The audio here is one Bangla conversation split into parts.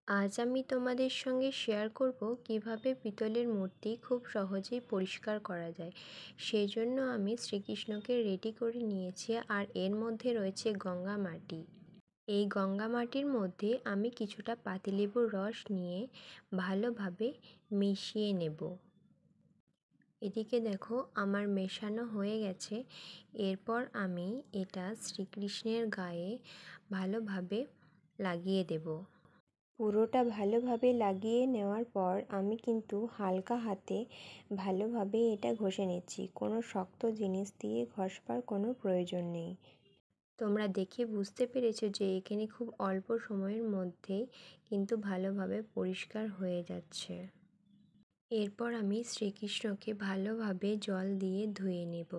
আজ আমি তোমাদের সঙ্গে শেয়ার করব কিভাবে পিতলের মূর্তি খুব সহজেই পরিষ্কার করা যায়। সেই জন্য আমি শ্রীকৃষ্ণকে রেডি করে নিয়েছি, আর এর মধ্যে রয়েছে গঙ্গা মাটি। এই গঙ্গা মাটির মধ্যে আমি কিছুটা পাতিলেবুর রস নিয়ে ভালোভাবে মিশিয়ে নেব। এদিকে দেখো আমার মেশানো হয়ে গেছে। এরপর আমি এটা শ্রীকৃষ্ণের গায়ে ভালোভাবে লাগিয়ে দেব। পুরোটা ভালোভাবে লাগিয়ে নেওয়ার পর আমি কিন্তু হালকা হাতে ভালোভাবে এটা ঘষে নিচ্ছি। কোনো শক্ত জিনিস দিয়ে ঘষবার কোনো প্রয়োজন নেই। তোমরা দেখে বুঝতে পেরেছো যে এখানে খুব অল্প সময়ের মধ্যেই কিন্তু ভালোভাবে পরিষ্কার হয়ে যাচ্ছে। এরপর আমি শ্রীকৃষ্ণকে ভালোভাবে জল দিয়ে ধুয়ে নেব।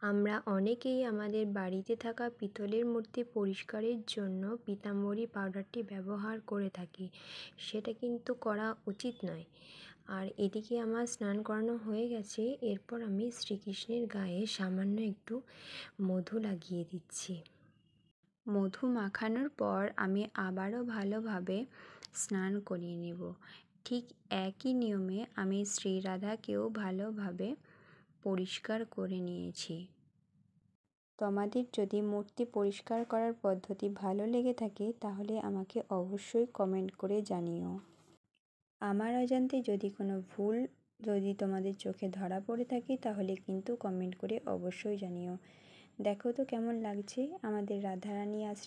আমরা অনেকেই আমাদের বাড়িতে থাকা পিতলের মূর্তি পরিষ্কারের জন্য পীতাম্বরী পাউডারটি ব্যবহার করে থাকি। সেটা কিন্তু করা উচিত নয়। আর এদিকে আমার স্নান করানো হয়ে গেছে। এরপর আমি শ্রীকৃষ্ণের গায়ে সামান্য একটু মধু লাগিয়ে দিচ্ছি। মধু মাখানোর পর আমি আবারও ভালোভাবে স্নান করিয়ে নেব। ঠিক একই নিয়মে আমি শ্রীরাধাকেও ভালোভাবে পরিষ্কার করে নিয়েছি। তোমাদের যদি মূর্তি পরিষ্কার করার পদ্ধতি ভালো লেগে থাকে তাহলে আমাকে অবশ্যই কমেন্ট করে জানিও। আমার অজান্তে যদি কোনো ভুল তোমাদের চোখে ধরা পড়ে থাকে তাহলে কিন্তু কমেন্ট করে অবশ্যই জানিও। দেখো তো কেমন লাগছে আমাদের রাধারানী আজ